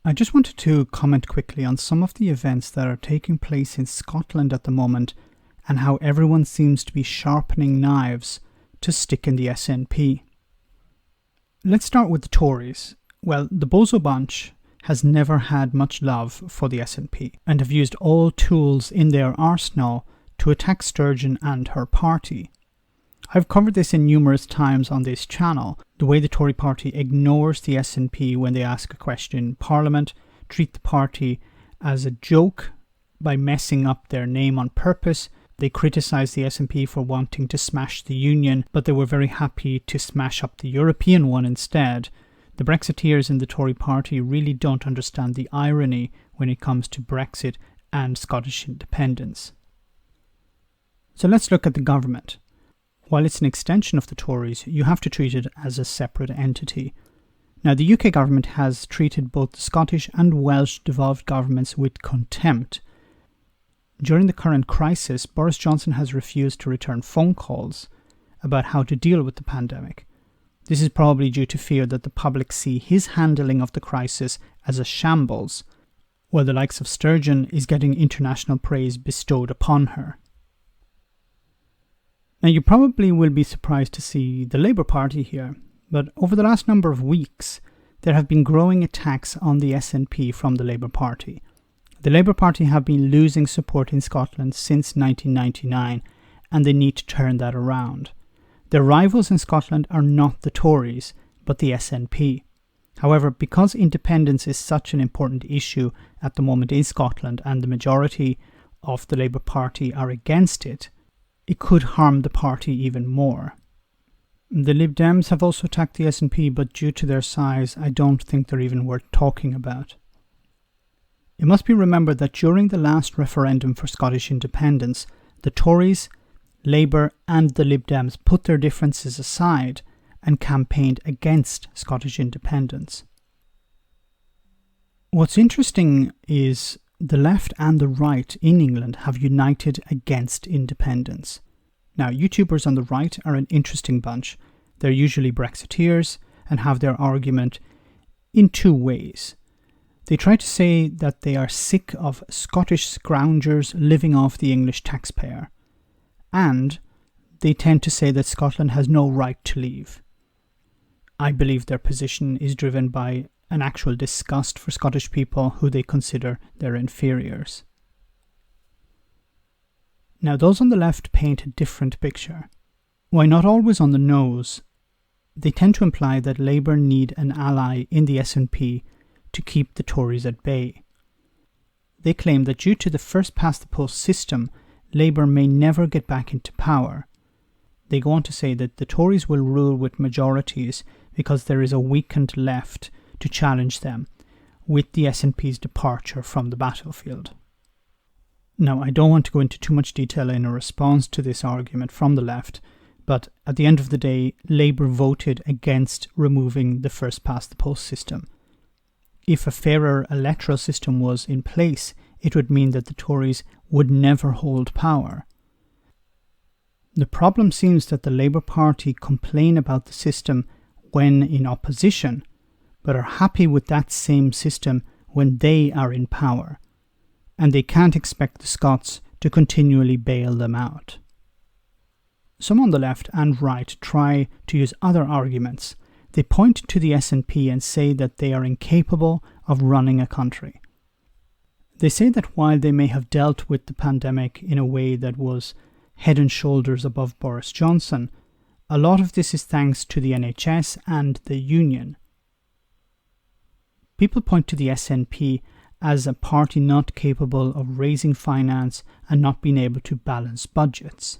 I just wanted to comment quickly on some of the events that are taking place in Scotland at the moment and how everyone seems to be sharpening knives to stick in the SNP. Let's start with the Tories. Well, the Bozo Bunch has never had much love for the SNP and have used all tools in their arsenal to attack Sturgeon and her party. I've covered this in numerous times on this channel, the way the Tory party ignores the SNP when they ask a question in Parliament, treat the party as a joke by messing up their name on purpose. They criticise the SNP for wanting to smash the Union, but they were very happy to smash up the European one instead. The Brexiteers in the Tory party really don't understand the irony when it comes to Brexit and Scottish independence. So let's look at the government. While it's an extension of the Tories, you have to treat it as a separate entity. Now, the UK government has treated both the Scottish and Welsh devolved governments with contempt. During the current crisis, Boris Johnson has refused to return phone calls about how to deal with the pandemic. This is probably due to fear that the public see his handling of the crisis as a shambles, while the likes of Sturgeon is getting international praise bestowed upon her. Now, you probably will be surprised to see the Labour Party here, but over the last number of weeks, there have been growing attacks on the SNP from the Labour Party. The Labour Party have been losing support in Scotland since 1999, and they need to turn that around. Their rivals in Scotland are not the Tories, but the SNP. However, because independence is such an important issue at the moment in Scotland and the majority of the Labour Party are against it, it could harm the party even more. The Lib Dems have also attacked the SNP, but due to their size, I don't think they're even worth talking about. It must be remembered that during the last referendum for Scottish independence, the Tories, Labour and the Lib Dems put their differences aside and campaigned against Scottish independence. What's interesting is the left and the right in England have united against independence. Now, YouTubers on the right are an interesting bunch. They're usually Brexiteers and have their argument in two ways. They try to say that they are sick of Scottish scroungers living off the English taxpayer. And they tend to say that Scotland has no right to leave. I believe their position is driven by an actual disgust for Scottish people who they consider their inferiors. Now, those on the left paint a different picture. While not always on the nose, they tend to imply that Labour need an ally in the SNP to keep the Tories at bay. They claim that due to the first-past-the-post system, Labour may never get back into power. They go on to say that the Tories will rule with majorities because there is a weakened left to challenge them, with the SNP's departure from the battlefield. Now, I don't want to go into too much detail in a response to this argument from the left, but at the end of the day, Labour voted against removing the first-past-the-post system. If a fairer electoral system was in place, it would mean that the Tories would never hold power. The problem seems that the Labour Party complain about the system when in opposition, but are happy with that same system when they are in power, and they can't expect the Scots to continually bail them out. Some on the left and right try to use other arguments. They point to the SNP and say that they are incapable of running a country. They say that while they may have dealt with the pandemic in a way that was head and shoulders above Boris Johnson, a lot of this is thanks to the NHS and the Union. People point to the SNP as a party not capable of raising finance and not being able to balance budgets.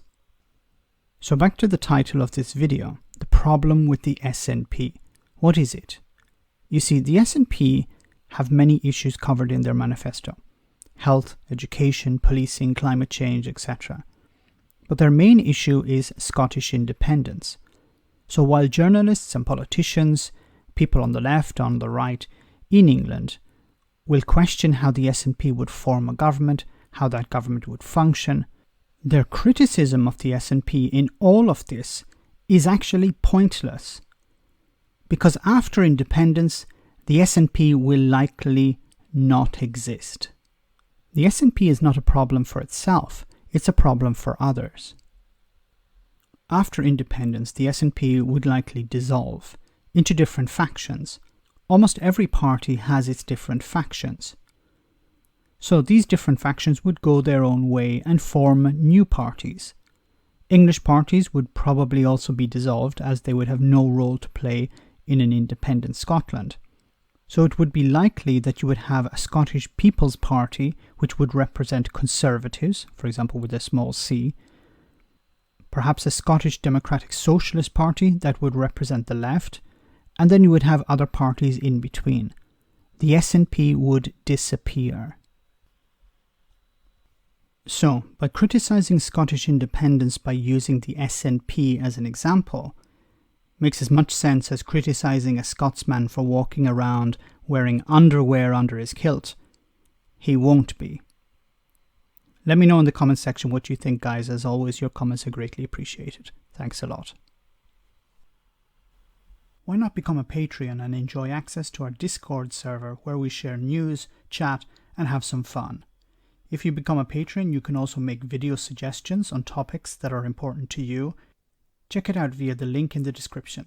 So back to the title of this video, the problem with the SNP. What is it? You see, the SNP have many issues covered in their manifesto: health, education, policing, climate change, etc. But their main issue is Scottish independence. So while journalists and politicians, people on the left, on the right, in England, will question how the SNP would form a government, how that government would function, their criticism of the SNP in all of this is actually pointless. Because after independence, the SNP will likely not exist. The SNP is not a problem for itself, it's a problem for others. After independence, the SNP would likely dissolve into different factions. Almost every party has its different factions. So these different factions would go their own way and form new parties. English parties would probably also be dissolved, as they would have no role to play in an independent Scotland. So it would be likely that you would have a Scottish People's Party, which would represent Conservatives, for example with a small c, perhaps a Scottish Democratic Socialist Party that would represent the left, and then you would have other parties in between. The SNP would disappear. So, by criticising Scottish independence by using the SNP as an example, makes as much sense as criticising a Scotsman for walking around wearing underwear under his kilt. He won't be. Let me know in the comment section what you think, guys. As always, your comments are greatly appreciated. Thanks a lot. Why not become a Patreon and enjoy access to our Discord server where we share news, chat, and have some fun? If you become a patron, you can also make video suggestions on topics that are important to you. Check it out via the link in the description.